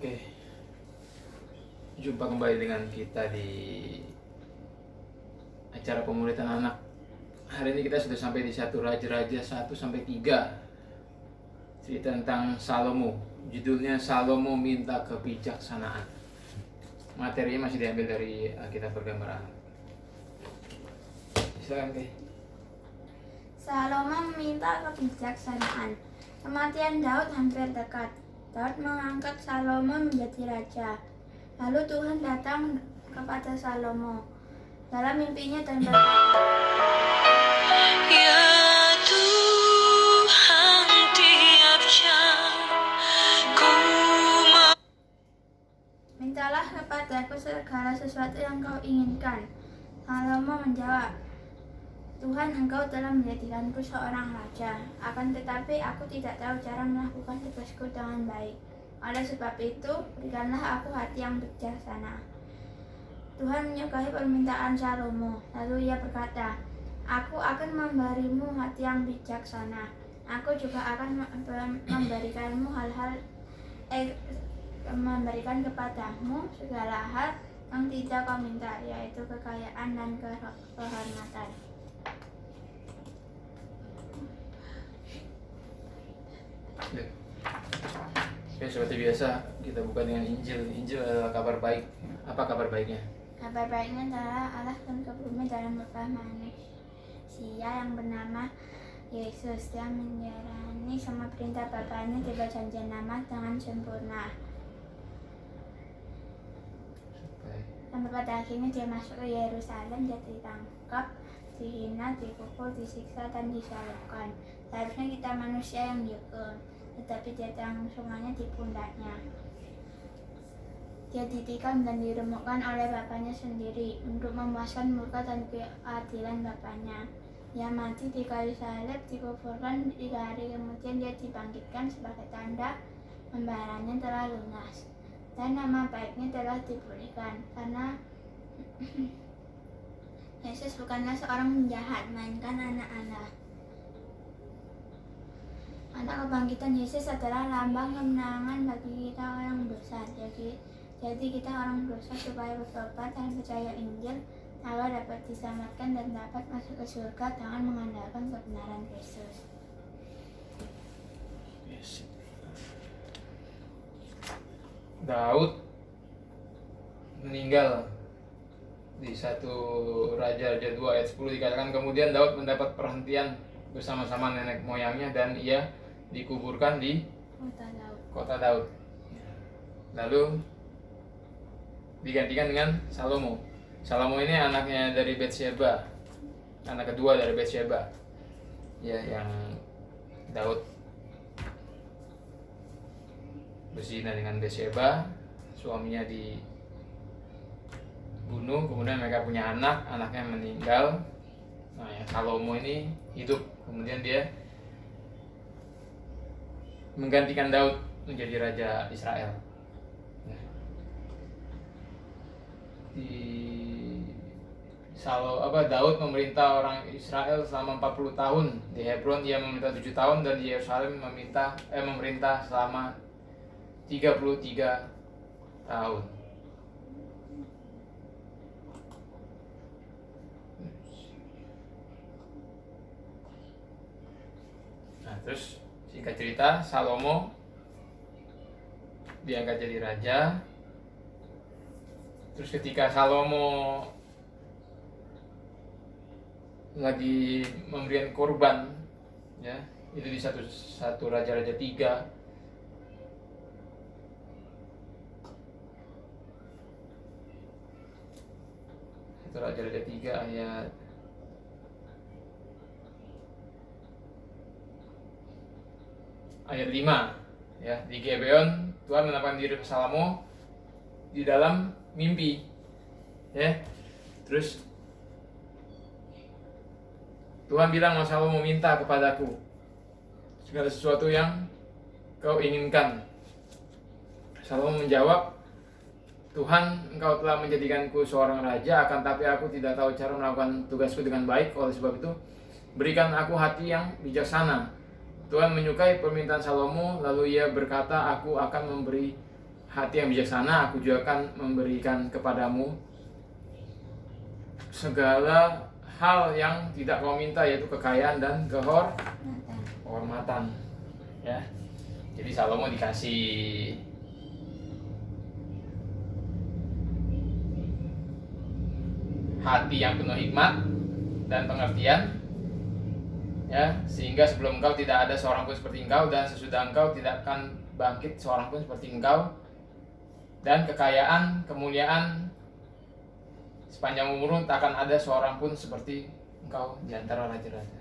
Oke, jumpa kembali dengan kita di acara Pemuritan Anak. Hari ini kita sudah sampai di 1 Raja-Raja 1-3. Cerita tentang Salomo. Judulnya Salomo minta kebijaksanaan. Materinya masih diambil dari Alkitab Pergambaran. Silakan, Kay. Salomo meminta kebijaksanaan. Kematian Daud hampir dekat. Daud mengangkat Salomo menjadi raja. Lalu Tuhan datang kepada Salomo dalam mimpinya dan berkata, Ya Tuhan, tiap jam ku mintalah kepadaku segala sesuatu yang kau inginkan. Salomo menjawab, Tuhan, engkau telah menjadikanku seorang raja, akan tetapi aku tidak tahu cara melakukan tugasku dengan baik. Oleh sebab itu, berikanlah aku hati yang bijaksana. Tuhan menyukai permintaan Salomo, lalu ia berkata, aku akan memberimu hati yang bijaksana. Aku juga akan memberikanmu memberikan kepadamu segala hal yang tidak kau minta, yaitu kekayaan dan kehormatan. Oke, seperti biasa kita buka dengan Injil. Injil adalah kabar baik. Apa kabar baiknya? Kabar baiknya adalah Allah turun ke bumi dalam rupa manusia yang bernama Yesus. Dia menjalani semua perintah Bapaknya di perjanjian lama dengan sempurna. Sampai pada akhirnya dia masuk ke Yerusalem, dia ditangkap, dihina, dipukul, disiksa, dan disalibkan. Seharusnya kita manusia yang dihukum, tetapi dia tanggung semuanya di pundaknya. Dia ditikam dan diremukkan oleh Bapaknya sendiri untuk memuaskan murka dan keadilan Bapaknya. Dia mati di kayu salib, dikuburkan, 3 hari kemudian dia dibangkitkan sebagai tanda pembayarannya telah lunas. Dan nama baiknya telah dipulihkan, karena Yesus bukanlah seorang penjahat, melainkan anak Allah. Anak kebangkitan Yesus adalah lambang kemenangan bagi kita orang dosa. Jadi kita orang dosa supaya bertobat dan percaya Injil, agar dapat diselamatkan dan dapat masuk ke surga dengan mengandalkan kebenaran Yesus. Daud meninggal di 1 Raja-Raja 2 ayat 10 dikatakan kemudian Daud mendapat perhentian bersama-sama nenek moyangnya dan ia dikuburkan di kota Daud. Lalu digantikan dengan Salomo. Salomo ini anaknya dari Batsyeba, anak kedua dari Batsyeba. Ya, yang Daud berzina dengan Batsyeba, suaminya dibunuh, kemudian mereka punya anak, anaknya meninggal. Nah, yang Salomo ini hidup, kemudian dia menggantikan Daud menjadi raja Israel. Daud memerintah orang Israel selama 40 tahun. Di Hebron ia memerintah 7 tahun dan di Yerusalem memerintah selama 33 tahun. Nah, terus singkat cerita, Salomo diangkat jadi raja. Terus ketika Salomo lagi memberikan korban, ya, itu di satu Raja-Raja 3. Raja-Raja 3 ayat 5, ya, di Gibeon Tuhan menampakkan diri ke Salomo di dalam mimpi, ya. Terus Tuhan bilang, Salomo minta kepadaku segala sesuatu yang kau inginkan. Salomo menjawab, Tuhan, engkau telah menjadikanku seorang raja, akan tapi aku tidak tahu cara melakukan tugasku dengan baik. Oleh sebab itu, berikan aku hati yang bijaksana. Tuhan menyukai permintaan Salomo, lalu ia berkata, aku akan memberi hati yang bijaksana, aku juga akan memberikan kepadamu segala hal yang tidak kau minta, yaitu kekayaan dan kehormatan. Ya. Jadi Salomo dikasih hati yang penuh hikmat dan pengertian, ya, sehingga sebelum engkau tidak ada seorang pun seperti engkau, dan sesudah engkau tidak akan bangkit seorang pun seperti engkau, dan kekayaan, kemuliaan sepanjang umurmu tak akan ada seorang pun seperti engkau di antara raja-raja.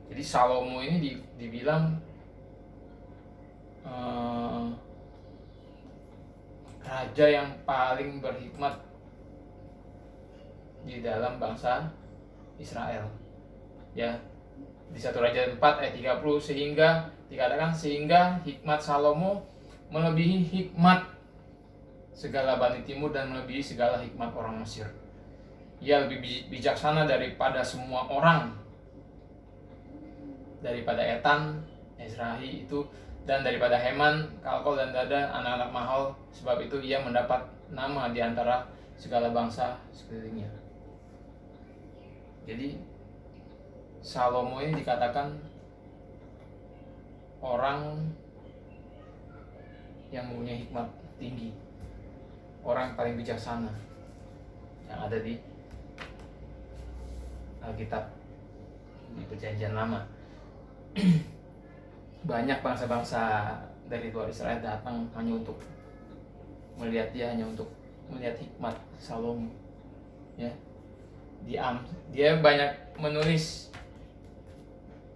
Jadi Salomo ini dibilang raja yang paling berhikmat di dalam bangsa Israel. Ya, di 1 Raja 4 ayat 30, sehingga dikatakan sehingga hikmat Salomo melebihi hikmat segala Bani Timur dan melebihi segala hikmat orang Mesir. Ia lebih bijaksana daripada semua orang, daripada Etan, Ezrahi itu, dan daripada Heman, Kalkol, dan Dada, anak-anak Mahol. Sebab itu ia mendapat nama di antara segala bangsa sekelilingnya. Jadi Salomo ini dikatakan orang yang mempunyai hikmat tinggi, orang yang paling bijaksana yang ada di Alkitab, di Perjanjian Lama. Banyak bangsa-bangsa dari luar Israel datang hanya untuk melihat dia, hanya untuk melihat hikmat Salomo. Ya, dia banyak menulis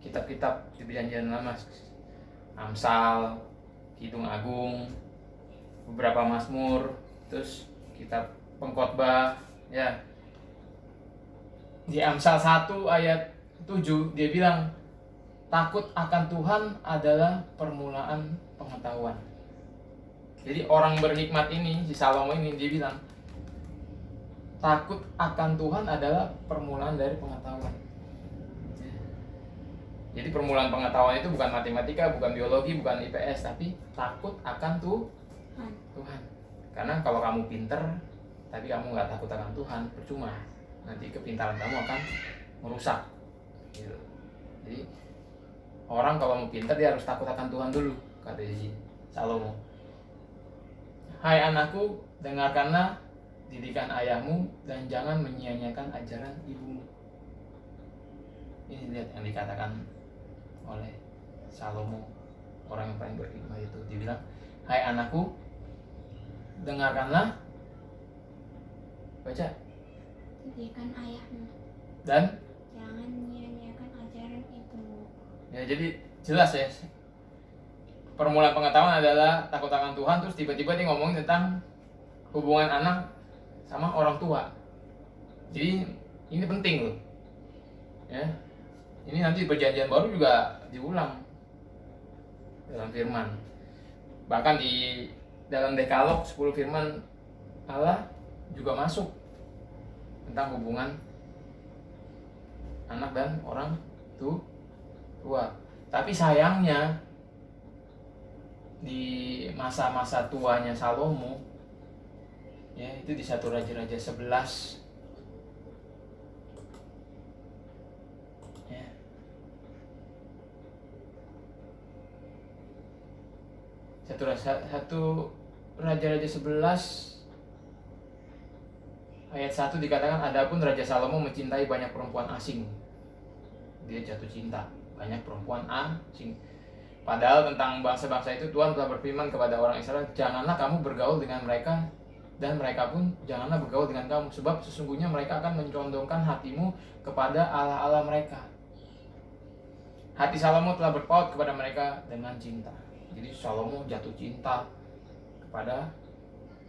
kitab-kitab di Perjanjian Lama, Amsal, Kidung Agung, beberapa Mazmur, terus kitab Pengkhotbah. Ya, di Amsal 1 ayat 7 dia bilang, takut akan Tuhan adalah permulaan pengetahuan. Jadi orang berhikmat ini, si Salomo ini, dia bilang takut akan Tuhan adalah permulaan dari pengetahuan. Jadi permulaan pengetahuan itu bukan matematika, bukan biologi, bukan IPS, tapi takut akan Tuhan. Karena kalau kamu pinter tapi kamu nggak takut akan Tuhan, percuma. Nanti kepintaran kamu akan merusak. Gitu. Jadi orang kalau mau pinter dia harus takut akan Tuhan dulu, kata Salomo. Hai anakku, dengarkanlah didikan ayahmu dan jangan menyia-nyiakan ajaran ibumu. Ini lihat yang dikatakan oleh Salomo, orang yang paling berhikmat itu. Dibilang, hai anakku, dengarkanlah, baca, didikan ayahmu dan jangan menyia-nyiakan ajaran ibumu. Ya, jadi jelas ya, permulaan pengetahuan adalah takut akan Tuhan. Terus tiba-tiba dia ngomongin tentang hubungan anak sama orang tua. Jadi ini penting loh, ya. Ini nanti Perjanjian Baru juga diulang dalam firman. Bahkan di dalam Dekalog 10 firman Allah juga masuk tentang hubungan anak dan orang tua. Tapi sayangnya di masa-masa tuanya Salomo, ya, itu di 1 Raja-Raja 11, ya. Satu Raja-Raja 11 ayat 1 dikatakan, adapun Raja Salomo mencintai banyak perempuan asing. Dia jatuh cinta banyak perempuan asing. Padahal tentang bangsa-bangsa itu Tuhan telah berfirman kepada orang Israel, janganlah kamu bergaul dengan mereka, dan mereka pun janganlah bergaul dengan kamu, sebab sesungguhnya mereka akan mencondongkan hatimu kepada Allah-Allah mereka. Hati Salomo telah berpaut kepada mereka dengan cinta. Jadi Salomo jatuh cinta kepada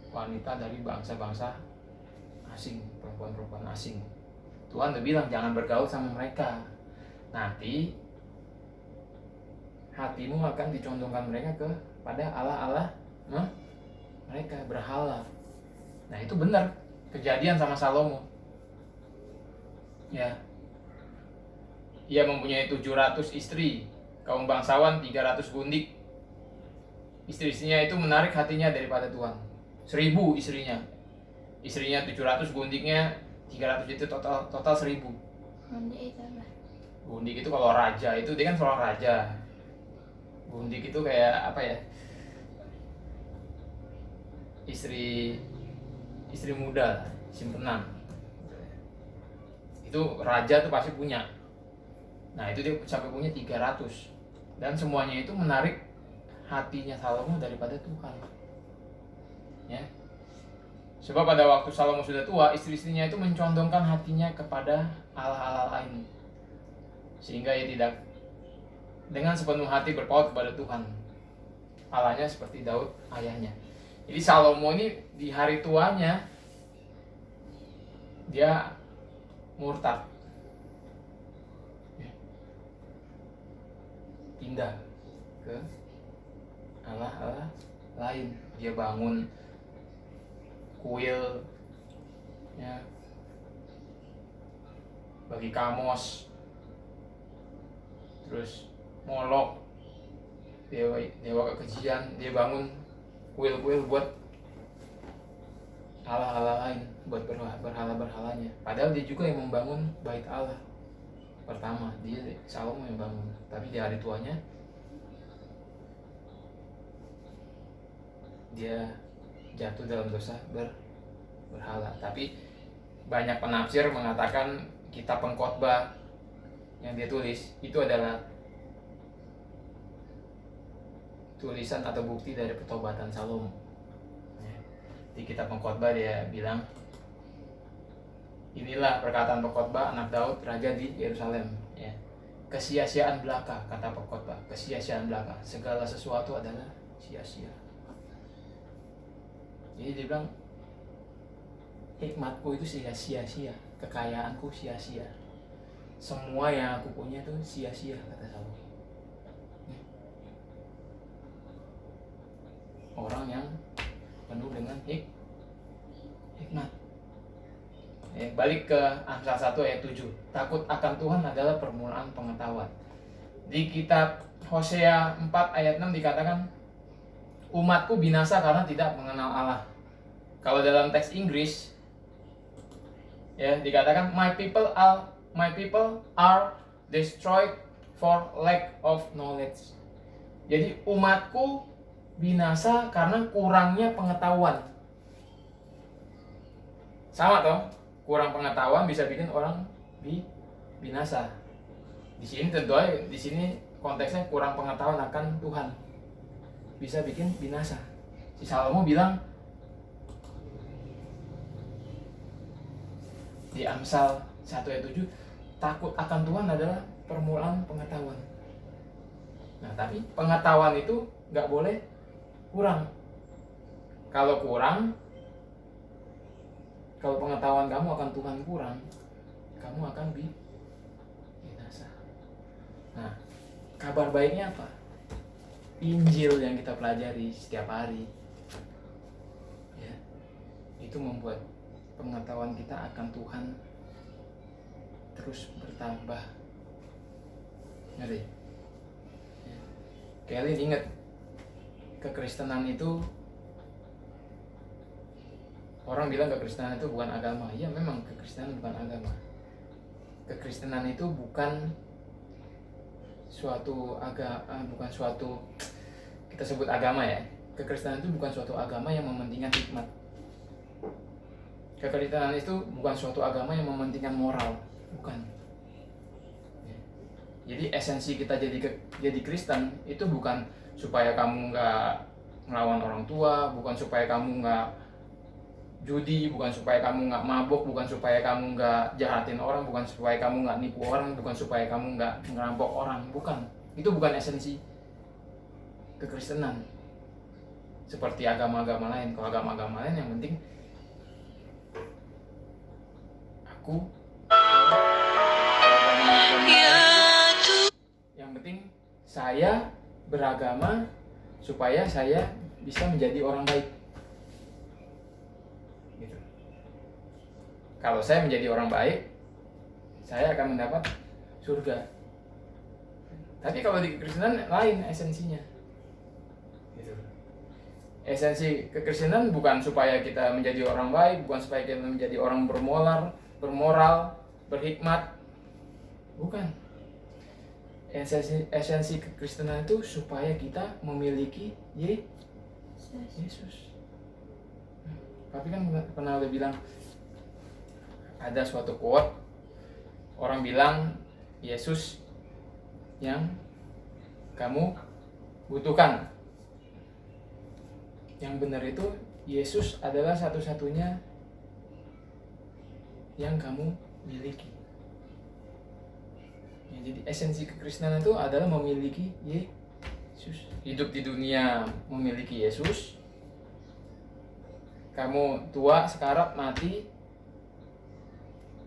wanita dari bangsa-bangsa asing, perempuan-perempuan asing. Tuhan udah bilang jangan bergaul sama mereka, nanti hatimu akan dicondongkan mereka kepada Allah-Allah mereka, berhala. Nah itu benar kejadian sama Salomo. Ya, ia mempunyai 700 istri, kaum bangsawan 300 gundik. istri-istrinya itu menarik hatinya daripada Tuhan. 1000 istrinya. Istrinya 700, gundiknya 300, itu total 1000. Gundik itu apa? Gundik itu kalau raja, itu dia kan seorang raja. Gundik itu kayak apa ya? Istri muda, simpenan. Itu raja tuh pasti punya. Nah, itu dia sampai punya 300. Dan semuanya itu menarik hatinya Salomo daripada Tuhan. Ya. Sebab pada waktu Salomo sudah tua, istri-istrinya itu mencondongkan hatinya kepada allah-allah lain. Sehingga ia tidak dengan sepenuh hati berpaut kepada Tuhan. Allahnya seperti Daud ayahnya. Jadi Salomo ini di hari tuanya dia murtad. Pindah ke Allah lain. Dia bangun kuil ya, bagi Kamos, terus Molok, dewa kekejian. Dia bangun kuil-kuil buat Allah lain, buat berhala-berhalanya. Padahal dia juga yang membangun bait Allah pertama. Dia Salomo yang bangun. Tapi di hari tuanya dia jatuh dalam dosa berhala. Tapi banyak penafsir mengatakan kitab Pengkhotbah yang dia tulis itu adalah tulisan atau bukti dari pertobatan Salomo. Di kitab Pengkhotbah dia bilang, inilah perkataan pengkhotbah anak Daud, raja di Yerusalem. Ya. Kesia-siaan belaka, kata pengkhotbah, kesia-siaan belaka. Segala sesuatu adalah sia-sia. Jadi dia bilang, hikmatku itu sia-sia, kekayaanku sia-sia. Semua yang aku punya itu sia-sia, kata Salomo. Orang yang penuh dengan hikmat. Balik ke Amsal 1 ayat 7. Takut akan Tuhan adalah permulaan pengetahuan. Di kitab Hosea 4 ayat 6 dikatakan, umatku binasa karena tidak mengenal Allah. Kalau dalam teks Inggris ya dikatakan my people are destroyed for lack of knowledge. Jadi umatku binasa karena kurangnya pengetahuan. Sama toh, kurang pengetahuan bisa bikin orang binasa. Di sini tentu aja, di sini konteksnya kurang pengetahuan akan Tuhan bisa bikin binasa. Si Salomo bilang di Amsal 1 ayat 7, takut akan Tuhan adalah permulaan pengetahuan. Nah, tapi pengetahuan itu nggak boleh kurang. Kalau pengetahuan kamu akan Tuhan kurang, kamu akan binasa. Nah, kabar baiknya apa? Injil yang kita pelajari setiap hari, ya, itu membuat pengetahuan kita akan Tuhan terus bertambah. Ngerti? Ya. Kalian ingat, kekristenan itu, orang bilang kekristenan itu bukan agama. Ya memang kekristenan bukan agama. Kekristenan itu bukan suatu kita sebut agama ya. Kekristenan itu bukan suatu agama yang mementingkan hikmat. Kekristenan itu bukan suatu agama yang mementingkan moral, bukan. Jadi esensi kita jadi Kristen itu bukan supaya kamu nggak ngelawan orang tua, bukan supaya kamu nggak judi, bukan supaya kamu nggak mabuk, bukan supaya kamu nggak jahatin orang, bukan supaya kamu nggak nipu orang, bukan supaya kamu nggak ngerampok orang, bukan. Itu bukan esensi kekristenan. Seperti agama-agama lain. Kalau agama-agama lain yang penting yang penting saya beragama supaya saya bisa menjadi orang baik. Gitu. Kalau saya menjadi orang baik, saya akan mendapat surga. Tapi kalau di kekristenan lain esensinya. Gitu. Esensi kekristenan bukan supaya kita menjadi orang baik, bukan supaya kita menjadi orang bermoral, berhikmat. Bukan. Esensi kekristenan itu supaya kita memiliki Yesus. Tapi kan pernah udah bilang, ada suatu quote, orang bilang Yesus yang kamu butuhkan. Yang benar itu Yesus adalah satu-satunya yang kamu miliki. Ya, jadi esensi kekristenan itu adalah memiliki Yesus. Hidup di dunia memiliki Yesus. Kamu tua, sekarat, mati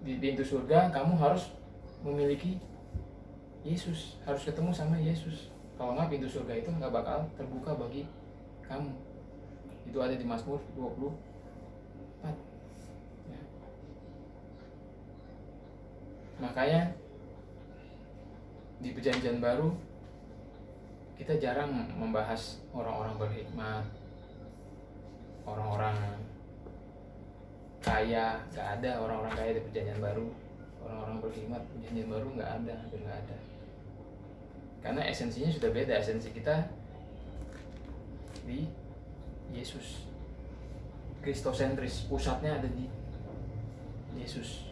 di pintu surga, kamu harus memiliki Yesus, harus ketemu sama Yesus. Kalau nggak, pintu surga itu nggak bakal terbuka bagi kamu. Itu ada di Mazmur 24. Ya. Makanya di Perjanjian Baru kita jarang membahas orang-orang berhikmat, orang-orang kaya. Nggak ada orang-orang kaya di Perjanjian Baru. Orang-orang berhikmat Perjanjian Baru nggak ada, hampir nggak ada. Karena esensinya sudah beda. Esensi kita di Yesus, kristosentris, pusatnya ada di Yesus.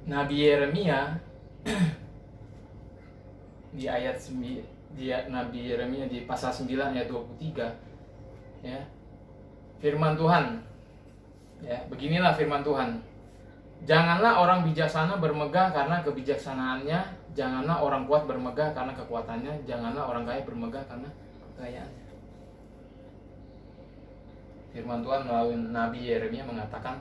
Nabi Yeremia di Nabi Yeremia di pasal 9 ayat 23, ya, firman Tuhan, ya, beginilah firman Tuhan. Janganlah orang bijaksana bermegah karena kebijaksanaannya, janganlah orang kuat bermegah karena kekuatannya, janganlah orang kaya bermegah karena kekayaannya. Firman Tuhan melalui Nabi Yeremia mengatakan,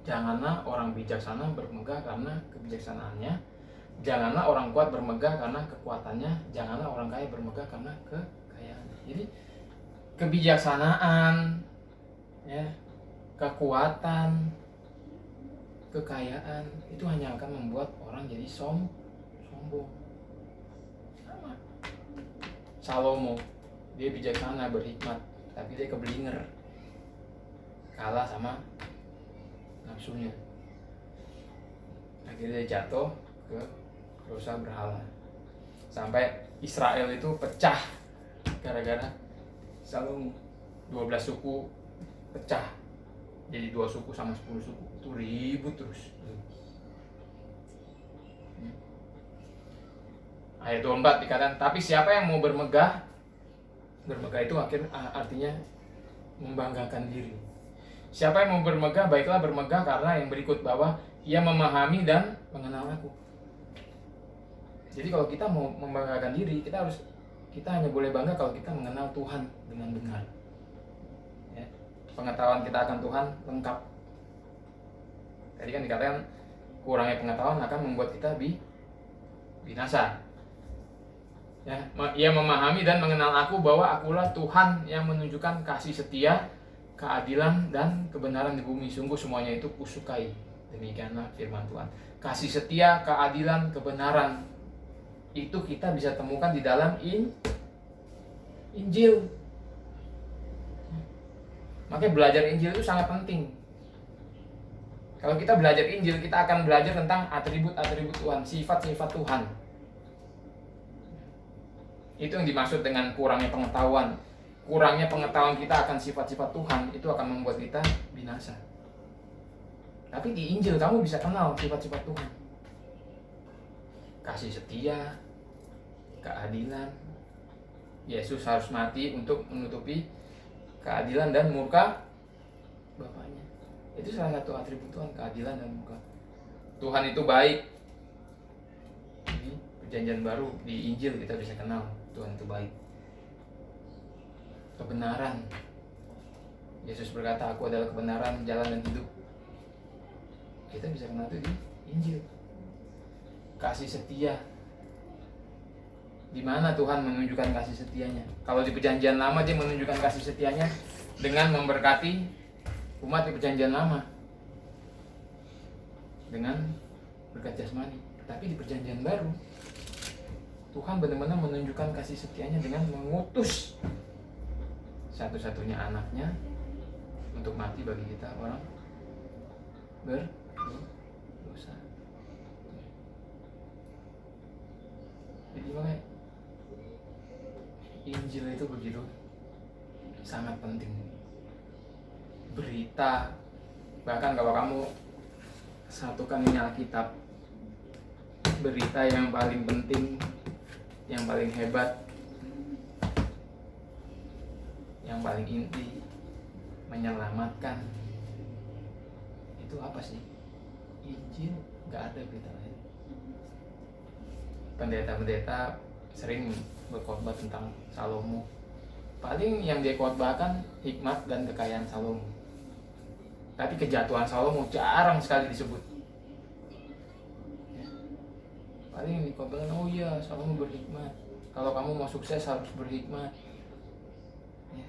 janganlah orang bijaksana bermegah karena kebijaksanaannya, janganlah orang kuat bermegah karena kekuatannya, janganlah orang kaya bermegah karena kekayaannya. Jadi kebijaksanaan, ya, kekuatan, kekayaan itu hanya akan membuat orang jadi sombong. Sama. Salomo, dia bijaksana, berhikmat, tapi dia keblinger, kalah sama nafsunya. Akhirnya dia jatuh ke dosa berhala. Sampai Israel itu pecah gara-gara Salomo. 12 suku pecah jadi 2 suku sama 10 suku. Itu ribut terus. Ayat 24 dikatakan, tapi siapa yang mau bermegah? Bermegah itu artinya membanggakan diri. Siapa yang mau bermegah, baiklah bermegah karena yang berikut, bahwa ia memahami dan mengenal aku. Jadi kalau kita mau membanggakan diri, kita hanya boleh bangga kalau kita mengenal Tuhan dengan benar. Ya, pengetahuan kita akan Tuhan lengkap. Tadi kan dikatakan kurangnya pengetahuan akan membuat kita binasa. Ya, ia memahami dan mengenal aku, bahwa akulah Tuhan yang menunjukkan kasih setia, keadilan dan kebenaran di bumi. Sungguh semuanya itu kusukai. Demikianlah firman Tuhan. Kasih setia, keadilan, kebenaran itu kita bisa temukan di dalam Injil. Makanya belajar Injil itu sangat penting. Kalau kita belajar Injil, kita akan belajar tentang atribut-atribut Tuhan, sifat-sifat Tuhan. Itu yang dimaksud dengan kurangnya pengetahuan. Kurangnya pengetahuan kita akan sifat-sifat Tuhan itu akan membuat kita binasa. Tapi di Injil kamu bisa kenal sifat-sifat Tuhan. Kasih setia, keadilan. Yesus harus mati untuk menutupi keadilan dan murka Bapaknya. Itu salah satu atribut Tuhan, keadilan dan murka. Tuhan itu baik. Di Perjanjian Baru, di Injil kita bisa kenal Tuhan itu baik. Kebenaran. Yesus berkata, aku adalah kebenaran, jalan dan hidup. Kita bisa kenal itu di Injil. Kasih setia. Di mana Tuhan menunjukkan kasih setianya? Kalau di Perjanjian Lama dia menunjukkan kasih setianya dengan memberkati umat di Perjanjian Lama dengan berkat jasmani. Tapi di Perjanjian Baru Tuhan benar-benar menunjukkan kasih setianya dengan mengutus satu-satunya anaknya untuk mati bagi kita orang berdosa. Jadi makanya Injil itu begitu sangat penting. Berita, bahkan kalau kamu satukan ini Alkitab, berita yang paling penting, yang paling hebat, yang paling inti, menyelamatkan, itu apa sih? Injil. Gak ada berita lain. Pendeta-pendeta sering berkhotbah tentang Salomo. Paling yang dia khotbahkan hikmat dan kekayaan Salomo. Tapi kejatuhan Salomo jarang sekali disebut. Ya. Paling yang dikhotbahkan, oh iya Salomo berhikmat. Kalau kamu mau sukses harus berhikmat. Ya.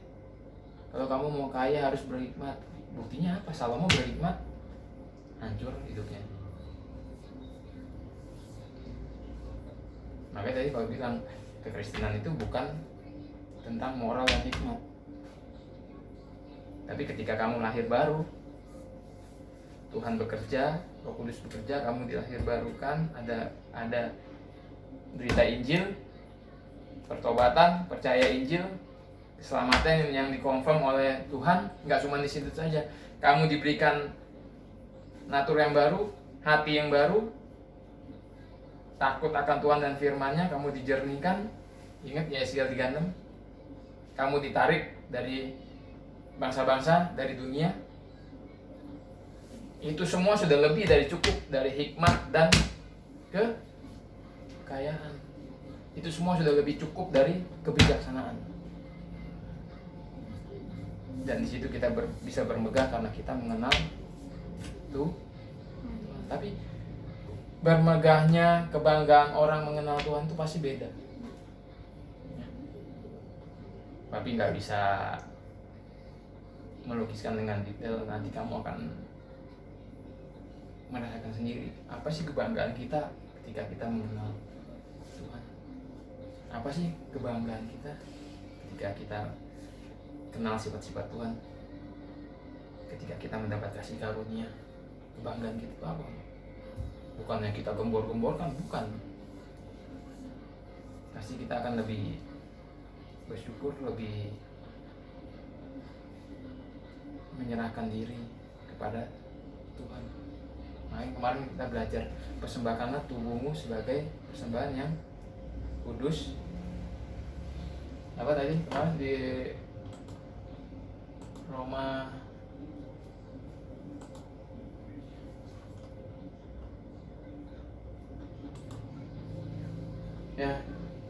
Kalau kamu mau kaya harus berhikmat. Buktinya apa? Salomo berhikmat, hancur hidupnya. Makanya tadi kalau bilang kekristenan itu bukan tentang moral dan hikmat. Tapi ketika kamu lahir baru, Tuhan bekerja, Roh Kudus bekerja, kamu dilahir barukan, ada berita Injil, pertobatan, percaya Injil, keselamatan yang dikonfirm oleh Tuhan. Nggak cuma di situ saja, kamu diberikan natur yang baru, hati yang baru, takut akan Tuhan dan firman-Nya, kamu dijernihkan. Ingat Yesaya 36, kamu ditarik dari bangsa-bangsa, dari dunia. Itu semua sudah lebih dari cukup, dari hikmat dan kekayaan. Itu semua sudah lebih cukup dari kebijaksanaan. Dan di situ kita bisa bermegah karena kita mengenal Tuhan. Tapi bermegahnya, kebanggaan orang mengenal Tuhan itu pasti beda. Tapi nggak bisa melukiskan dengan detail. Nanti kamu akan merasakan sendiri apa sih kebanggaan kita ketika kita mengenal Tuhan. Apa sih kebanggaan kita ketika kita kenal sifat-sifat Tuhan, ketika kita mendapat kasih karunia. Kebanggaan kita itu apa? Bukannya kita gembor-gemborkan, bukan. Pasti kita akan lebih bersyukur, lebih menyerahkan diri kepada Tuhan. Makanya kemarin kita belajar, persembahkanlah tubuhmu sebagai persembahan yang kudus. Apa tadi kemarin di Roma ya,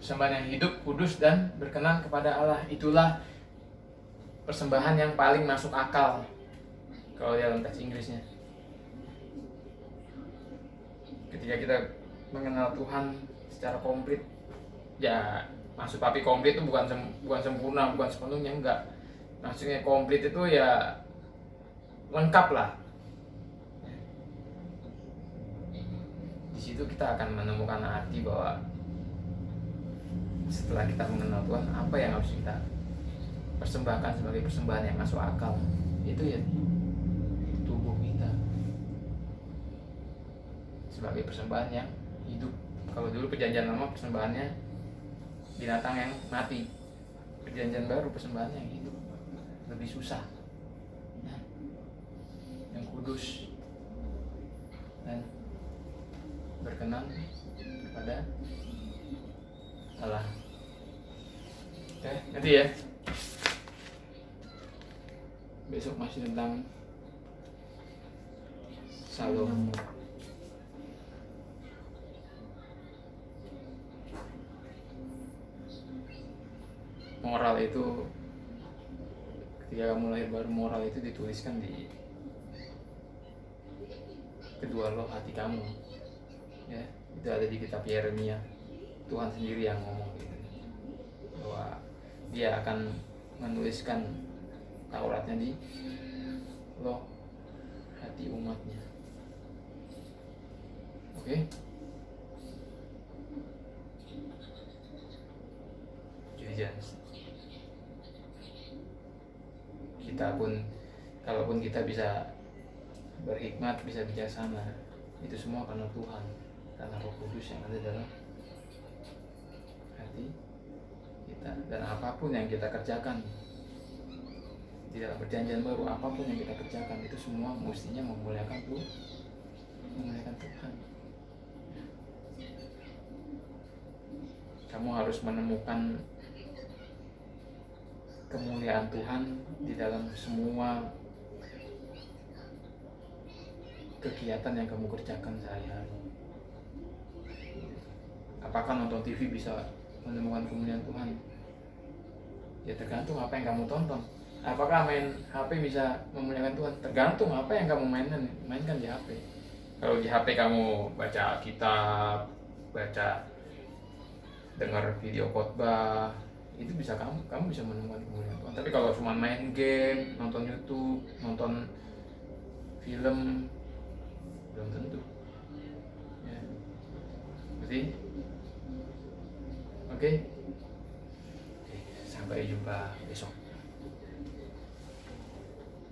persembahan yang hidup, kudus dan berkenan kepada Allah. Itulah persembahan yang paling masuk akal kalau dalam teks Inggrisnya. Ketika kita mengenal Tuhan secara komplit, ya maksud papi komplit itu bukan sempurna, bukan sepenuhnya, enggak. Maksudnya komplit itu ya lengkap lah. Di situ kita akan menemukan arti bahwa setelah kita mengenal Tuhan, apa yang harus kita persembahkan sebagai persembahan yang masuk akal. Itu ya tubuh kita sebagai persembahan yang hidup. Kalau dulu perjanjian lama persembahannya binatang yang mati, perjanjian baru persembahannya yang hidup, lebih susah, yang kudus dan berkenan kepada Allah. Oke, nanti ya. Besok masih tentang Salomo. Moral itu, ketika kamu lahir baru, moral itu dituliskan di kedua loh hati kamu. Ya, itu ada di kitab Yeremia. Tuhan sendiri yang ngomong gitu, bahwa dia akan menuliskan Tauratnya di loh hati umatnya. Oke? intelligence. Kita pun, kalaupun kita bisa berhikmat, bisa bijaksana, itu semua karena Tuhan, karena Roh Kudus yang ada dalam hati kita. Dan apapun yang kita kerjakan di dalam perjanjian baru, apapun yang kita kerjakan itu semua mestinya memuliakan Tuhan. Kamu harus menemukan kemuliaan Tuhan di dalam semua kegiatan yang kamu kerjakan sehari-hari. Apakah nonton TV bisa menemukan kemuliaan Tuhan? Ya tergantung apa yang kamu tonton. Apakah main HP bisa memuliakan Tuhan? Tergantung apa yang kamu mainkan di HP. Kalau di HP kamu baca kitab, dengar video khotbah, itu bisa kamu bisa menemukan kemuliaan Tuhan. Tapi kalau cuma main game, nonton YouTube, nonton film, belum tentu. Ya. Berarti, oke. Sampai jumpa besok.